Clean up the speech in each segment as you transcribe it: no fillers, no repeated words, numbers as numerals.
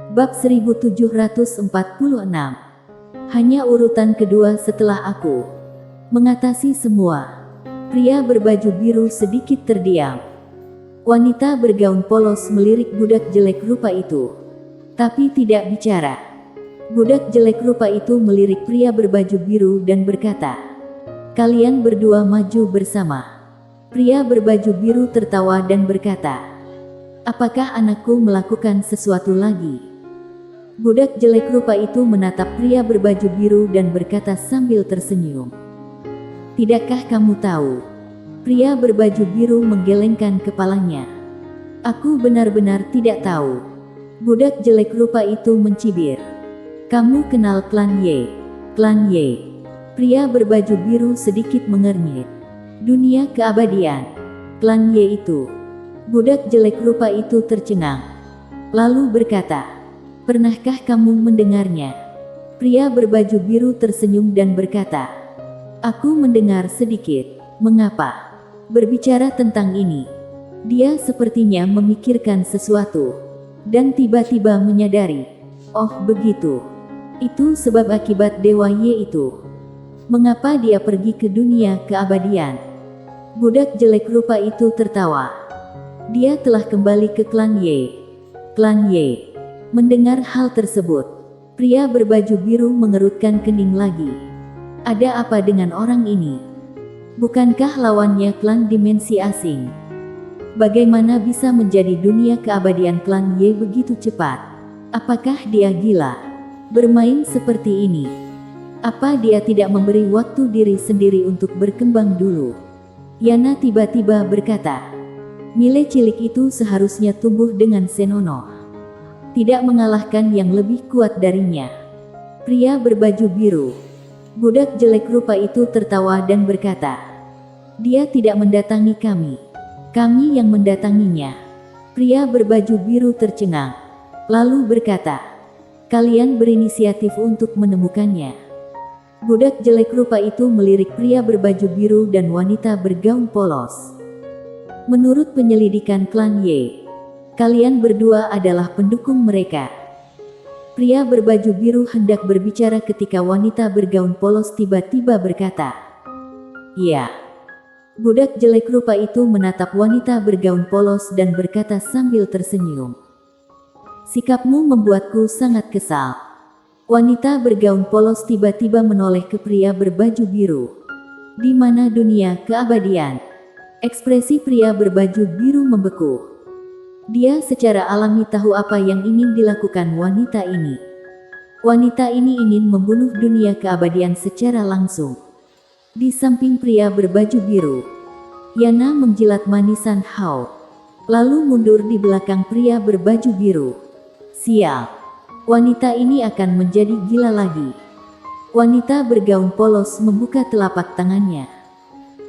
Bab 1746. Hanya urutan kedua setelah aku mengatasi semua. Pria berbaju biru sedikit terdiam. Wanita bergaun polos melirik budak jelek rupa itu, tapi tidak bicara. Budak jelek rupa itu melirik pria berbaju biru dan berkata, "Kalian berdua maju bersama." Pria berbaju biru tertawa dan berkata, "Apakah anakku melakukan sesuatu lagi?" Budak jelek rupa itu menatap pria berbaju biru dan berkata sambil tersenyum, "Tidakkah kamu tahu?" Pria berbaju biru menggelengkan kepalanya. "Aku benar-benar tidak tahu." Budak jelek rupa itu mencibir, "Kamu kenal klan Ye?" "Klan Ye?" Pria berbaju biru sedikit mengernyit. "Dunia keabadian. Klan Ye itu." Budak jelek rupa itu tercengang, lalu berkata, "Pernahkah kamu mendengarnya?" Pria berbaju biru tersenyum dan berkata, "Aku mendengar sedikit." "Mengapa?" "Berbicara tentang ini." Dia sepertinya memikirkan sesuatu, dan tiba-tiba menyadari, "Oh begitu. Itu sebab akibat Dewa Ye itu. Mengapa dia pergi ke dunia keabadian?" Budak jelek rupa itu tertawa. "Dia telah kembali ke klan Ye." "Klan Ye?" Mendengar hal tersebut, pria berbaju biru mengerutkan kening lagi. Ada apa dengan orang ini? Bukankah lawannya klan dimensi asing? Bagaimana bisa menjadi dunia keabadian klan Ye begitu cepat? Apakah dia gila? Bermain seperti ini. Apa dia tidak memberi waktu diri sendiri untuk berkembang dulu? Yana tiba-tiba berkata, "Mile cilik itu seharusnya tumbuh dengan senonoh. Tidak mengalahkan yang lebih kuat darinya." Pria berbaju biru, budak jelek rupa itu tertawa dan berkata, "Dia tidak mendatangi kami. Kami yang mendatanginya." Pria berbaju biru tercengang, lalu berkata, "Kalian berinisiatif untuk menemukannya." Budak jelek rupa itu melirik pria berbaju biru dan wanita bergaun polos. "Menurut penyelidikan klan Ye, kalian berdua adalah pendukung mereka." Pria berbaju biru hendak berbicara ketika wanita bergaun polos tiba-tiba berkata, "Iya." Budak jelek rupa itu menatap wanita bergaun polos dan berkata sambil tersenyum, "Sikapmu membuatku sangat kesal." Wanita bergaun polos tiba-tiba menoleh ke pria berbaju biru. "Di mana dunia keabadian?" Ekspresi pria berbaju biru membeku. Dia secara alami tahu apa yang ingin dilakukan wanita ini. Wanita ini ingin membunuh dunia keabadian secara langsung. Di samping pria berbaju biru, Yana menjilat manisan Hao, lalu mundur di belakang pria berbaju biru. "Sial, wanita ini akan menjadi gila lagi." Wanita bergaun polos membuka telapak tangannya.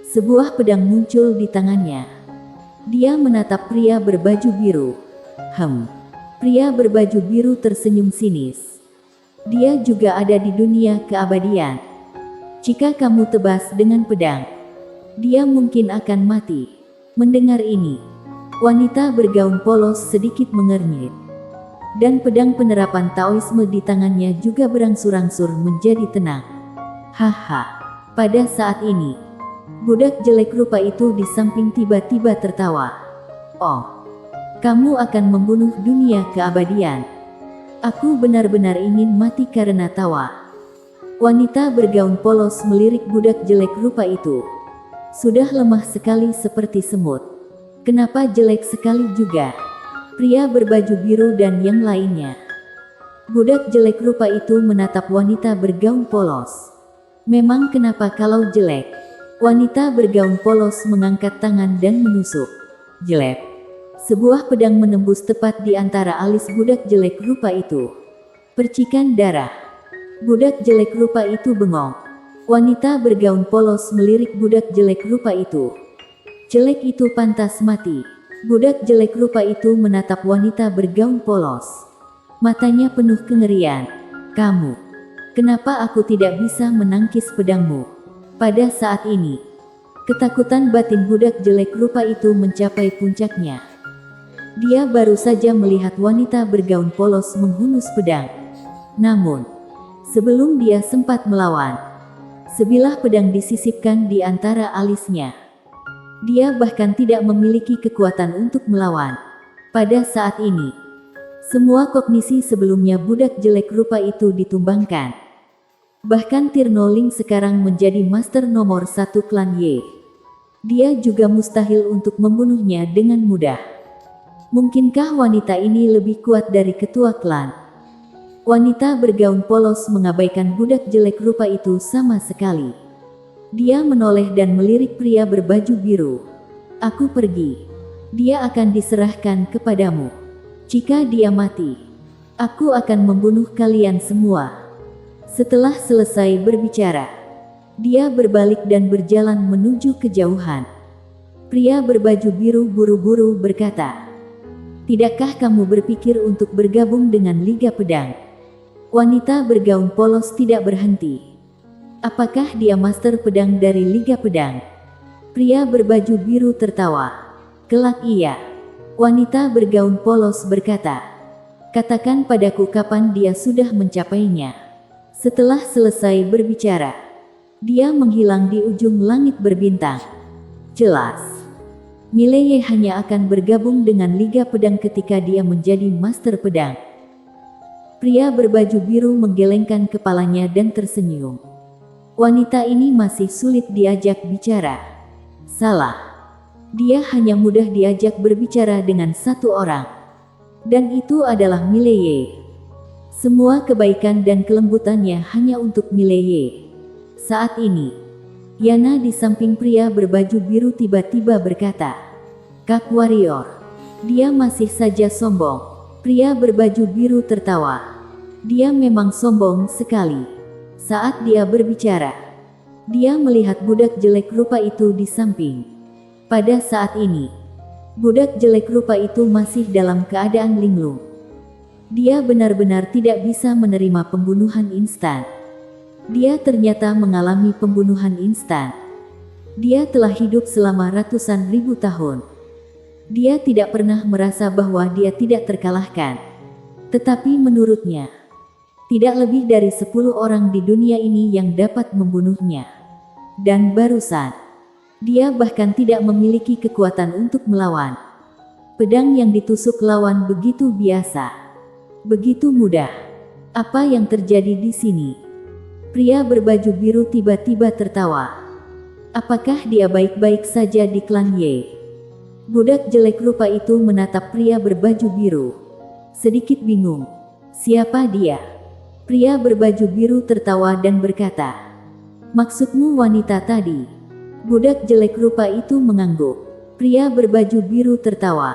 Sebuah pedang muncul di tangannya. Dia menatap pria berbaju biru. Pria berbaju biru tersenyum sinis. "Dia juga ada di dunia keabadian. Jika kamu tebas dengan pedang, dia mungkin akan mati." Mendengar ini, wanita bergaun polos sedikit mengernyit. Dan pedang penerapan Taoisme di tangannya juga berangsur-angsur menjadi tenang. Haha. Pada saat ini, budak jelek rupa itu di samping tiba-tiba tertawa. "Oh, kamu akan membunuh dunia keabadian. Aku benar-benar ingin mati karena tawa." Wanita bergaun polos melirik budak jelek rupa itu. "Sudah lemah sekali seperti semut. Kenapa jelek sekali juga?" Pria berbaju biru dan yang lainnya. Budak jelek rupa itu menatap wanita bergaun polos. "Memang kenapa kalau jelek?" Wanita bergaun polos mengangkat tangan dan menusuk. Jelek. Sebuah pedang menembus tepat di antara alis budak jelek rupa itu. Percikan darah. Budak jelek rupa itu bengong. Wanita bergaun polos melirik budak jelek rupa itu. "Jelek itu pantas mati." Budak jelek rupa itu menatap wanita bergaun polos. Matanya penuh kengerian. "Kamu, kenapa aku tidak bisa menangkis pedangmu?" Pada saat ini, ketakutan batin budak jelek rupa itu mencapai puncaknya. Dia baru saja melihat wanita bergaun polos menghunus pedang. Namun, sebelum dia sempat melawan, sebilah pedang disisipkan di antara alisnya. Dia bahkan tidak memiliki kekuatan untuk melawan. Pada saat ini, semua kognisi sebelumnya budak jelek rupa itu ditumbangkan. Bahkan Tirnoling sekarang menjadi master nomor 1 klan Ye. Dia juga mustahil untuk membunuhnya dengan mudah. Mungkinkah wanita ini lebih kuat dari ketua klan? Wanita bergaun polos mengabaikan budak jelek rupa itu sama sekali. Dia menoleh dan melirik pria berbaju biru. Aku pergi. Dia akan diserahkan kepadamu. Jika dia mati, aku akan membunuh kalian semua. Setelah selesai berbicara, dia berbalik dan berjalan menuju kejauhan. Pria berbaju biru buru-buru berkata, "Tidakkah kamu berpikir untuk bergabung dengan Liga Pedang?" Wanita bergaun polos tidak berhenti. Apakah dia master pedang dari Liga Pedang? Pria berbaju biru tertawa. Kelak iya. Wanita bergaun polos berkata, "Katakan padaku kapan dia sudah mencapainya." Setelah selesai berbicara, dia menghilang di ujung langit berbintang. Jelas, Mileye hanya akan bergabung dengan Liga Pedang ketika dia menjadi master pedang. Pria berbaju biru menggelengkan kepalanya dan tersenyum. Wanita ini masih sulit diajak bicara. Salah. Dia hanya mudah diajak berbicara dengan satu orang. Dan itu adalah Mileye. Semua kebaikan dan kelembutannya hanya untuk Mileye. Saat ini, Yana di samping pria berbaju biru tiba-tiba berkata, "Kak Warrior." Dia masih saja sombong. Pria berbaju biru tertawa. Dia memang sombong sekali. Saat dia berbicara, dia melihat budak jelek rupa itu di samping. Pada saat ini, budak jelek rupa itu masih dalam keadaan linglung. Dia benar-benar tidak bisa menerima pembunuhan instan. Dia ternyata mengalami pembunuhan instan. Dia telah hidup selama ratusan ribu tahun. Dia tidak pernah merasa bahwa dia tidak terkalahkan. Tetapi menurutnya, tidak lebih dari 10 orang di dunia ini yang dapat membunuhnya. Dan barusan, dia bahkan tidak memiliki kekuatan untuk melawan. Pedang yang ditusuk lawan begitu biasa, begitu mudah. Apa yang terjadi di sini? Pria berbaju biru tiba-tiba tertawa. Apakah dia baik-baik saja di klan Ye? Budak jelek rupa itu menatap pria berbaju biru. Sedikit bingung. Siapa dia? Pria berbaju biru tertawa dan berkata, "Maksudmu wanita tadi?" Budak jelek rupa itu mengangguk. Pria berbaju biru tertawa.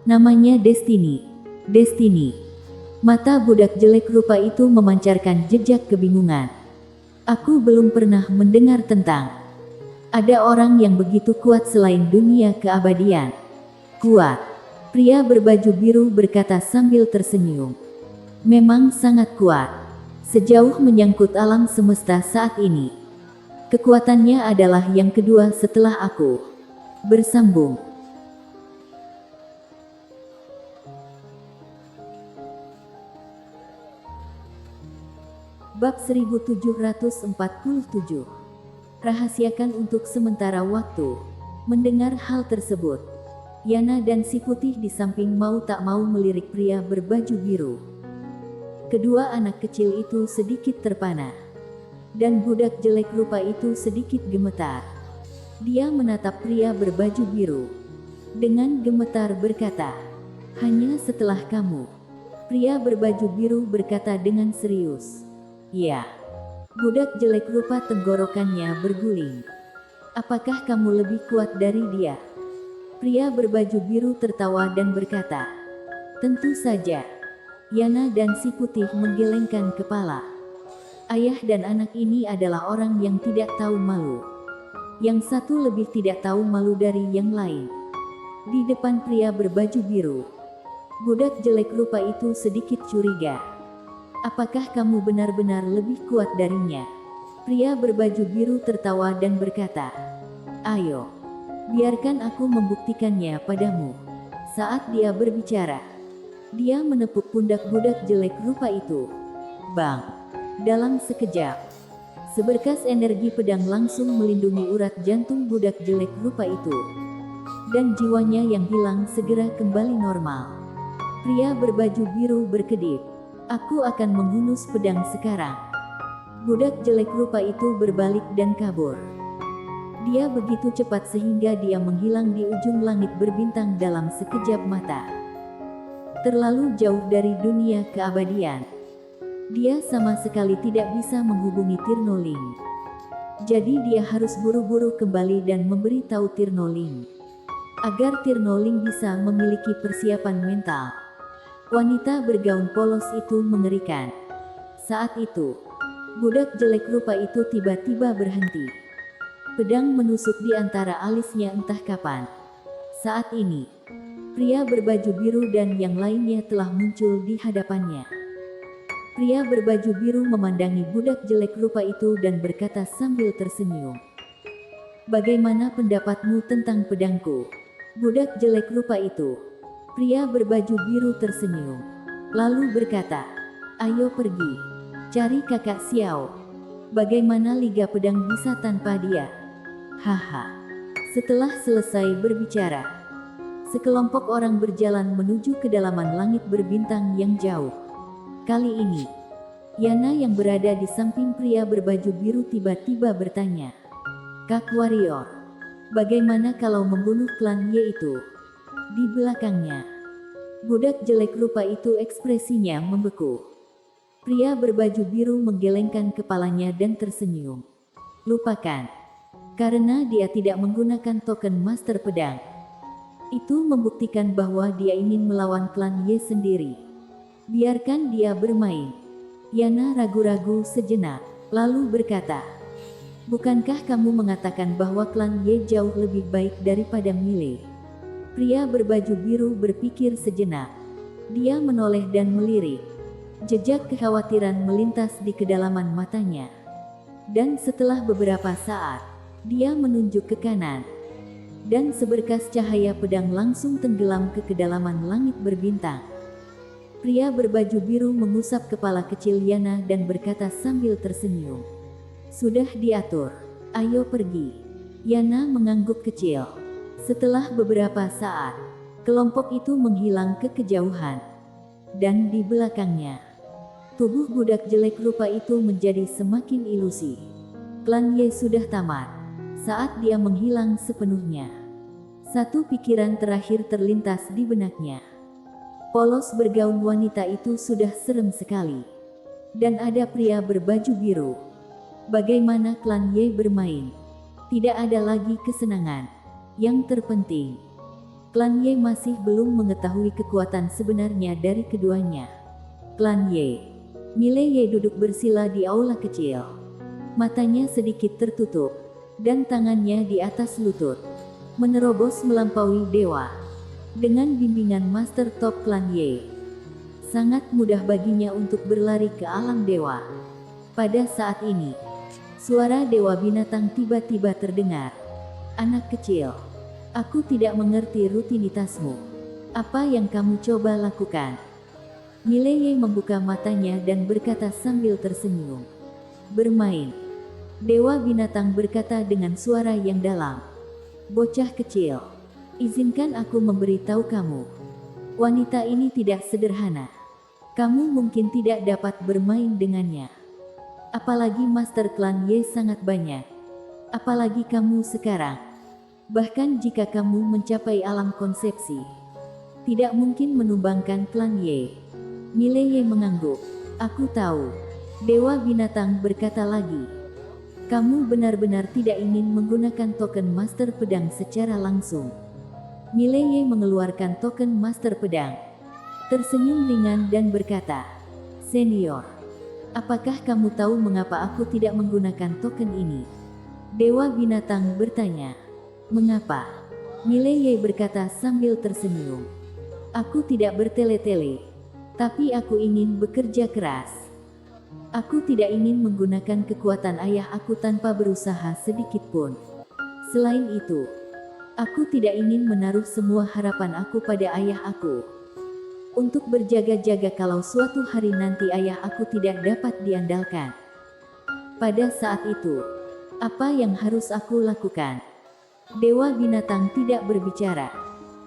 "Namanya Destiny." Destiny. Mata budak jelek rupa itu memancarkan jejak kebingungan. "Aku belum pernah mendengar tentang ada orang yang begitu kuat selain dunia keabadian." "Kuat?" Pria berbaju biru berkata sambil tersenyum. "Memang sangat kuat. Sejauh menyangkut alam semesta saat ini, kekuatannya adalah yang kedua setelah aku." Bersambung. Bab 1747. Rahasiakan untuk sementara waktu. Mendengar hal tersebut, Yana dan si putih di samping mau tak mau melirik pria berbaju biru. Kedua anak kecil itu sedikit terpana. Dan budak jelek rupa itu sedikit gemetar. Dia menatap pria berbaju biru. Dengan gemetar berkata, "Hanya setelah kamu." Pria berbaju biru berkata dengan serius. "Ya." Budak jelek rupa tenggorokannya berguling. "Apakah kamu lebih kuat dari dia?" Pria berbaju biru tertawa dan berkata, "Tentu saja." Yana dan si putih menggelengkan kepala. Ayah dan anak ini adalah orang yang tidak tahu malu. Yang satu lebih tidak tahu malu dari yang lain. Di depan pria berbaju biru, budak jelek rupa itu sedikit curiga. "Apakah kamu benar-benar lebih kuat darinya?" Pria berbaju biru tertawa dan berkata, "Ayo, biarkan aku membuktikannya padamu." Saat dia berbicara, dia menepuk pundak budak jelek rupa itu. Bang! Dalam sekejap, seberkas energi pedang langsung melindungi urat jantung budak jelek rupa itu. Dan jiwanya yang hilang segera kembali normal. Pria berbaju biru berkedip. Aku akan menghunus pedang sekarang. Budak jelek rupa itu berbalik dan kabur. Dia begitu cepat sehingga dia menghilang di ujung langit berbintang dalam sekejap mata. Terlalu jauh dari dunia keabadian. Dia sama sekali tidak bisa menghubungi Tirnoling. Jadi dia harus buru-buru kembali dan memberitahu Tirnoling. Agar Tirnoling bisa memiliki persiapan mental. Wanita bergaun polos itu mengerikan. Saat itu, budak jelek rupa itu tiba-tiba berhenti. Pedang menusuk di antara alisnya entah kapan. Saat ini, pria berbaju biru dan yang lainnya telah muncul di hadapannya. Pria berbaju biru memandangi budak jelek rupa itu dan berkata sambil tersenyum. Bagaimana pendapatmu tentang pedangku? Budak jelek rupa itu. Pria berbaju biru tersenyum. Lalu berkata, ayo pergi. Cari kakak Xiao. Bagaimana Liga Pedang bisa tanpa dia? Haha. Setelah selesai berbicara, sekelompok orang berjalan menuju kedalaman langit berbintang yang jauh. Kali ini, Yana yang berada di samping pria berbaju biru tiba-tiba bertanya. Kak Warrior, bagaimana kalau membunuh klan Ye itu? Di belakangnya, budak jelek rupa itu ekspresinya membeku. Pria berbaju biru menggelengkan kepalanya dan tersenyum. Lupakan. Karena dia tidak menggunakan token master pedang. Itu membuktikan bahwa dia ingin melawan klan Ye sendiri. Biarkan dia bermain. Yana ragu-ragu sejenak, lalu berkata, bukankah kamu mengatakan bahwa klan Ye jauh lebih baik daripada Mile? Pria berbaju biru berpikir sejenak. Dia menoleh dan melirik. Jejak kekhawatiran melintas di kedalaman matanya. Dan setelah beberapa saat, dia menunjuk ke kanan. Dan seberkas cahaya pedang langsung tenggelam ke kedalaman langit berbintang. Pria berbaju biru mengusap kepala kecil Yana dan berkata sambil tersenyum. Sudah diatur. Ayo pergi. Yana mengangguk kecil. Setelah beberapa saat, kelompok itu menghilang ke kejauhan. Dan di belakangnya, tubuh budak jelek rupa itu menjadi semakin ilusi. Klan Ye sudah tamat. Saat dia menghilang sepenuhnya, satu pikiran terakhir terlintas di benaknya. Polos bergaun wanita itu sudah serem sekali. Dan ada pria berbaju biru. Bagaimana klan Ye bermain? Tidak ada lagi kesenangan. Yang terpenting, klan Ye masih belum mengetahui kekuatan sebenarnya dari keduanya. Klan Ye. Mile Ye duduk bersila di aula kecil. Matanya sedikit tertutup, dan tangannya di atas lutut. Menerobos melampaui dewa. Dengan bimbingan Master Top Klan Ye, sangat mudah baginya untuk berlari ke alam dewa. Pada saat ini, suara dewa binatang tiba-tiba terdengar. Anak kecil, aku tidak mengerti rutinitasmu. Apa yang kamu coba lakukan? Mile Ye membuka matanya dan berkata sambil tersenyum. Bermain. Dewa binatang berkata dengan suara yang dalam. Bocah kecil, izinkan aku memberitahu kamu. Wanita ini tidak sederhana. Kamu mungkin tidak dapat bermain dengannya. Apalagi Master Klan Ye sangat banyak. Apalagi kamu sekarang. Bahkan jika kamu mencapai alam konsepsi, tidak mungkin menumbangkan klan Ye. Mile Ye mengangguk. Aku tahu. Dewa binatang berkata lagi. Kamu benar-benar tidak ingin menggunakan token master pedang secara langsung. Mile Ye mengeluarkan token master pedang. Tersenyum ringan dan berkata, Senior, apakah kamu tahu mengapa aku tidak menggunakan token ini? Dewa binatang bertanya. Mengapa? Mile Ye berkata sambil tersenyum. Aku tidak bertele-tele. Tapi aku ingin bekerja keras. Aku tidak ingin menggunakan kekuatan ayah aku tanpa berusaha sedikit pun. Selain itu, Aku tidak ingin menaruh semua harapan aku pada ayah aku. Untuk berjaga-jaga kalau suatu hari nanti ayah aku tidak dapat diandalkan. Pada saat itu, apa yang harus aku lakukan? Dewa binatang tidak berbicara.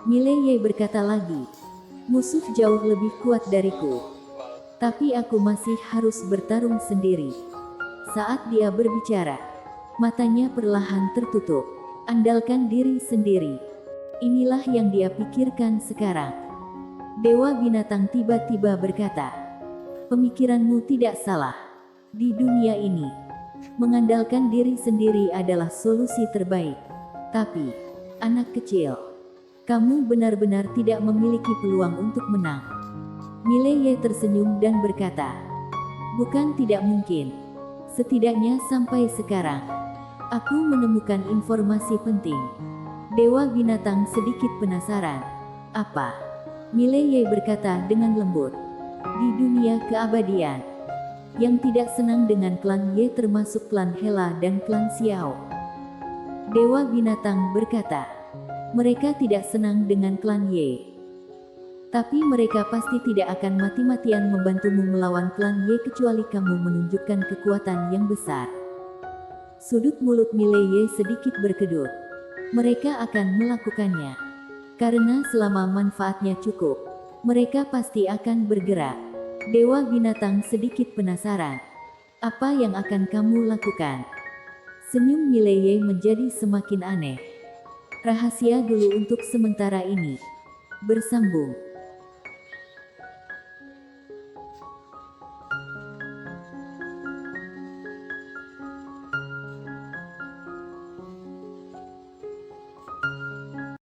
Mileye berkata lagi, musuh jauh lebih kuat dariku. Tapi aku masih harus bertarung sendiri. Saat dia berbicara, matanya perlahan tertutup. Andalkan diri sendiri. Inilah yang dia pikirkan sekarang. Dewa binatang tiba-tiba berkata, pemikiranmu tidak salah. Di dunia ini, mengandalkan diri sendiri adalah solusi terbaik. Tapi, anak kecil, kamu benar-benar tidak memiliki peluang untuk menang. Mileye tersenyum dan berkata, bukan tidak mungkin. Setidaknya sampai sekarang, aku menemukan informasi penting. Dewa binatang sedikit penasaran. Apa? Mileye berkata dengan lembut. Di dunia keabadian, yang tidak senang dengan klan Ye termasuk klan Hela dan klan Xiao. Dewa binatang berkata, mereka tidak senang dengan klan Ye. Tapi mereka pasti tidak akan mati-matian membantumu melawan klan Ye kecuali kamu menunjukkan kekuatan yang besar. Sudut mulut Mileye sedikit berkedut. Mereka akan melakukannya. Karena selama manfaatnya cukup, mereka pasti akan bergerak. Dewa binatang sedikit penasaran. Apa yang akan kamu lakukan? Senyum Mileye menjadi semakin aneh. Rahasia dulu untuk sementara ini. Bersambung.